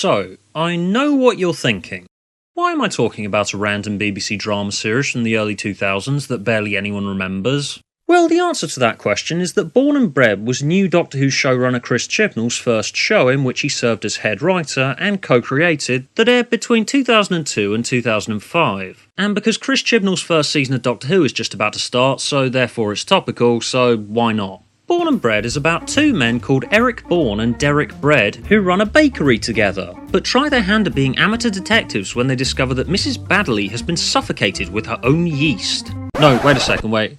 So, I know what you're thinking. Why am I talking about a random BBC drama series from the early 2000s that barely anyone remembers? Well, the answer to that question is that Born and Bred was new Doctor Who showrunner Chris Chibnall's first show in which he served as head writer and co-created that aired between 2002 and 2005. And because Chris Chibnall's first season of Doctor Who is just about to start, so therefore it's topical, so why not? Born and Bred is about two men called Eric Bourne and Derek Bred who run a bakery together, but try their hand at being amateur detectives when they discover that Mrs. Baddeley has been suffocated with her own yeast. No, wait a second, wait.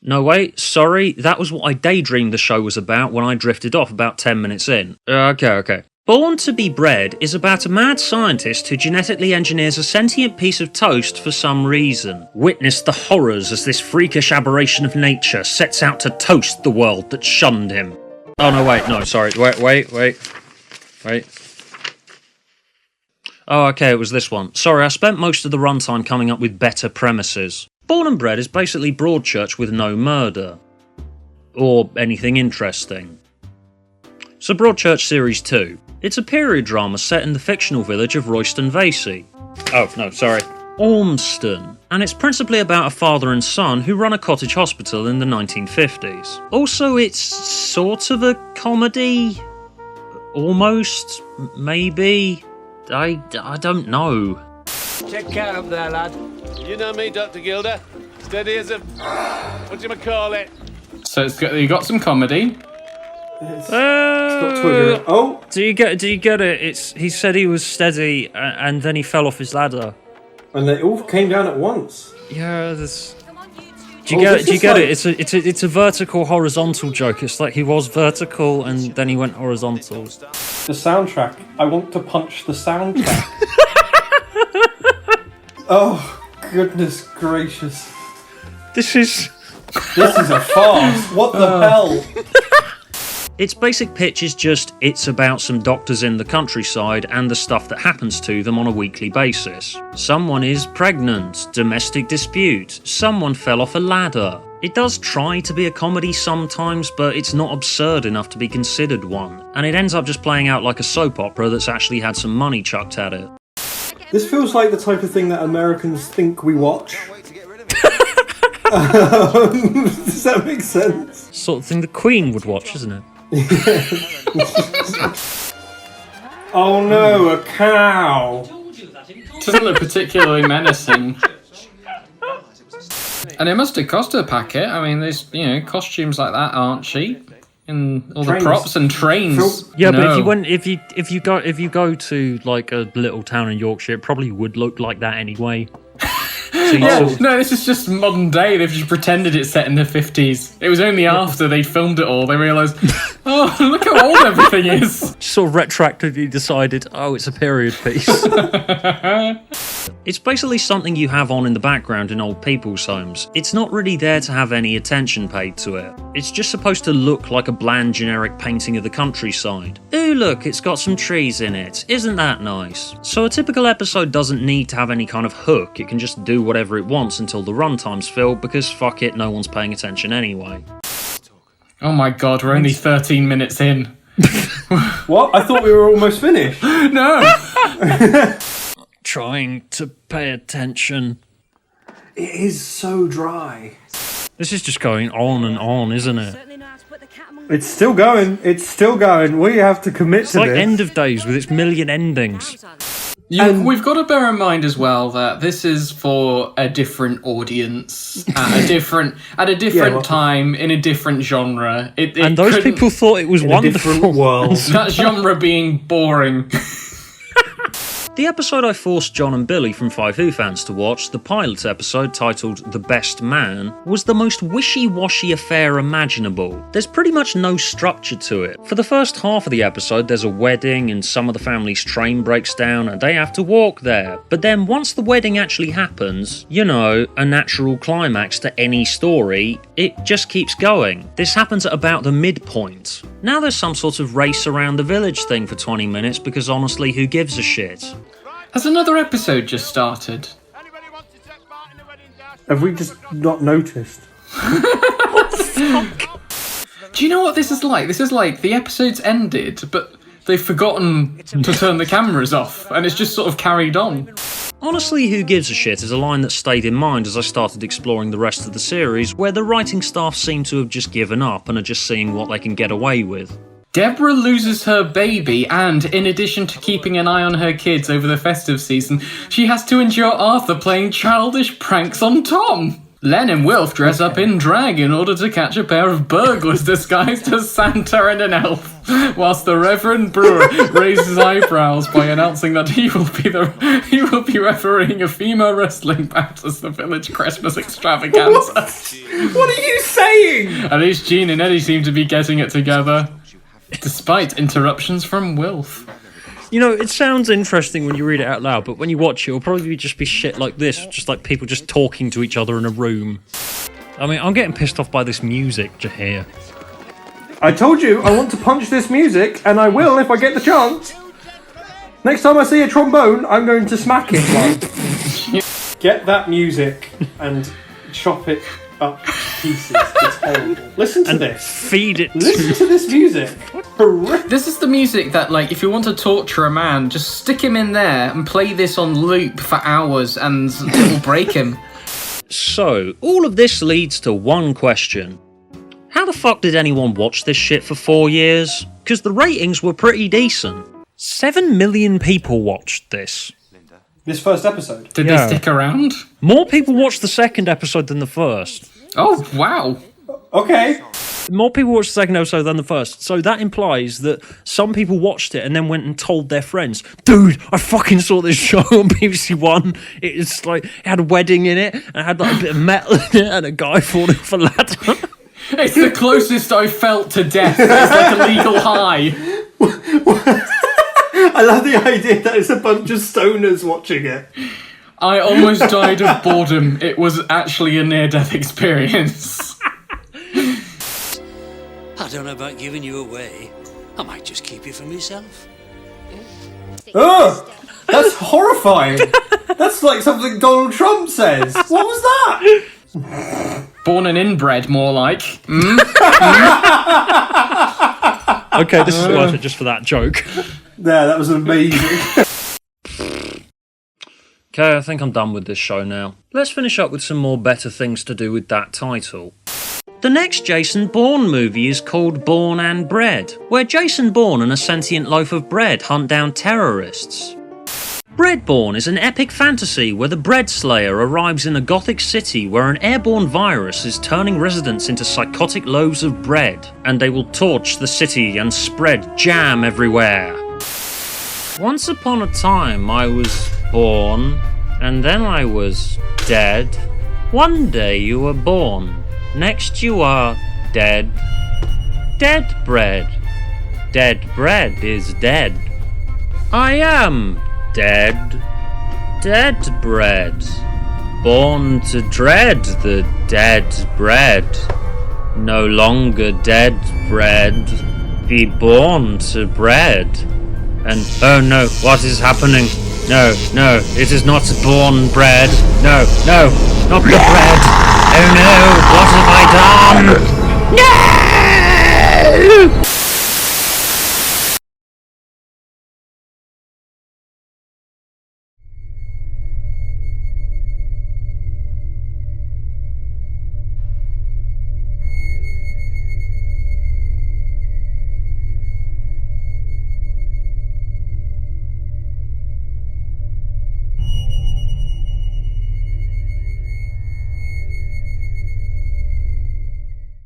No, wait, sorry, that was what I daydreamed the show was about when I drifted off about 10 minutes in. Okay. Born to be Bred is about a mad scientist who genetically engineers a sentient piece of toast for some reason. Witness the horrors as this freakish aberration of nature sets out to toast the world that shunned him. Oh no, wait, no, sorry, wait. Oh, okay, it was this one. Sorry, I spent most of the runtime coming up with better premises. Born and Bred is basically Broadchurch with no murder. Or anything interesting. So Broadchurch Series 2. It's a period drama set in the fictional village of Royston Vasey. Oh, no, sorry. Ormston. And it's principally about a father and son who run a cottage hospital in the 1950s. Also, it's sort of a comedy? Almost? Maybe? I don't know. Take care up there, lad. You know me, Dr. Gilder. Steady as a... what do you call it? So you got some comedy. It's got Twitter. Oh, do you get it? He said he was steady, and then he fell off his ladder. And they all came down at once. Yeah, there's. Do you get it? It's a vertical horizontal joke. It's like he was vertical and then he went horizontal. The soundtrack. I want to punch the soundtrack. Oh, goodness gracious! This is a farce. What the hell? Its basic pitch is just, it's about some doctors in the countryside and the stuff that happens to them on a weekly basis. Someone is pregnant, domestic dispute, someone fell off a ladder. It does try to be a comedy sometimes, but it's not absurd enough to be considered one, and it ends up just playing out like a soap opera that's actually had some money chucked at it. This feels like the type of thing that Americans think we watch. Does that make sense? Sort of thing the Queen would watch, isn't it? Oh no, a cow! Doesn't look particularly menacing. And it must have cost a packet. I mean, there's costumes like that aren't cheap, and all the props and trains. Yeah, but if you go to like a little town in Yorkshire, it probably would look like that anyway. No, this is just modern day. They've just pretended it's set in the 50s. It was only after they filmed it all they realised, oh, look how old everything is. Just sort of retroactively decided, oh, it's a period piece. It's basically something you have on in the background in old people's homes. It's not really there to have any attention paid to it. It's just supposed to look like a bland generic painting of the countryside. Ooh, look, it's got some trees in it. Isn't that nice? So a typical episode doesn't need to have any kind of hook. It can just do whatever it wants until the runtime's filled, because fuck it, no one's paying attention anyway. Oh my god, we're only 13 minutes in. What? I thought we were almost finished. No! Trying to pay attention. It is so dry. This is just going on and on, isn't it? It's still going. It's still going. We have to commit It's to like this. End of Days with its million endings. We've got to bear in mind as well that this is for a different audience at a different time in a different genre. And those people thought it was wonderful. A different world. That genre being boring. The episode I forced John and Billy from Five Who fans to watch, the pilot episode titled The Best Man, was the most wishy-washy affair imaginable. There's pretty much no structure to it. For the first half of the episode, there's a wedding and some of the family's train breaks down and they have to walk there. But then once the wedding actually happens, a natural climax to any story, it just keeps going. This happens at about the midpoint. Now there's some sort of race around the village thing for 20 minutes because honestly, who gives a shit? Has another episode just started? Have we just not noticed? Do you know what this is like? This is like the episode's ended, but they've forgotten to turn the cameras off, and it's just sort of carried on. Honestly, who gives a shit is a line that stayed in mind as I started exploring the rest of the series, where the writing staff seem to have just given up and are just seeing what they can get away with. Deborah loses her baby, and in addition to keeping an eye on her kids over the festive season, she has to endure Arthur playing childish pranks on Tom. Len and Wilf dress up in drag in order to catch a pair of burglars disguised as Santa and an elf, whilst the Reverend Brewer raises eyebrows by announcing that he will be refereeing a female wrestling bout as the village Christmas extravaganza. What are you saying? At least Jean and Eddie seem to be getting it together, despite interruptions from Wilf. You know, it sounds interesting when you read it out loud, but when you watch it, it'll probably just be shit like this, just like people just talking to each other in a room. I mean, I'm getting pissed off by this music to hear. I told you I want to punch this music, and I will if I get the chance. Next time I see a trombone, I'm going to smack it. Get that music and chop it up to pieces. It's horrible. Listen to this. Feed it Listen to this music. This is the music that, like, if you want to torture a man, just stick him in there and play this on loop for hours and it will break him. So, all of this leads to one question. How the fuck did anyone watch this shit for 4 years? Because the ratings were pretty decent. 7 million people watched this. This first episode. Did they stick around? More people watched the second episode than the first. Oh, wow. Okay. More people watched the second episode than the first. So that implies that some people watched it and then went and told their friends, dude, I fucking saw this show on BBC One. It's like, it had a wedding in it, and it had like a bit of metal in it, and a guy falling off a ladder. It's the closest I felt to death. It's like a legal high. I love the idea that it's a bunch of stoners watching it. I almost died of boredom. It was actually a near-death experience. I don't know about giving you away. I might just keep you for myself. Ugh! That's horrifying. That's like something Donald Trump says. What was that? Born and inbred, more like. Okay, this is worth it just for that joke. Yeah, that was amazing. Okay, I think I'm done with this show now. Let's finish up with some more better things to do with that title. The next Jason Bourne movie is called Born and Bred, where Jason Bourne and a sentient loaf of bread hunt down terrorists. Breadborn is an epic fantasy where the Bread Slayer arrives in a gothic city where an airborne virus is turning residents into psychotic loaves of bread, and they will torch the city and spread jam everywhere. Once upon a time I was born, and then I was dead. One day you were born, next you are dead. Dead bread. Dead bread is dead. I am dead. Dead bread. Born to dread the dead bread. No longer dead bread. Be born to bread. And oh no, what is happening? No, it is not born bread. No, not the bread. Oh no, what have I done? No!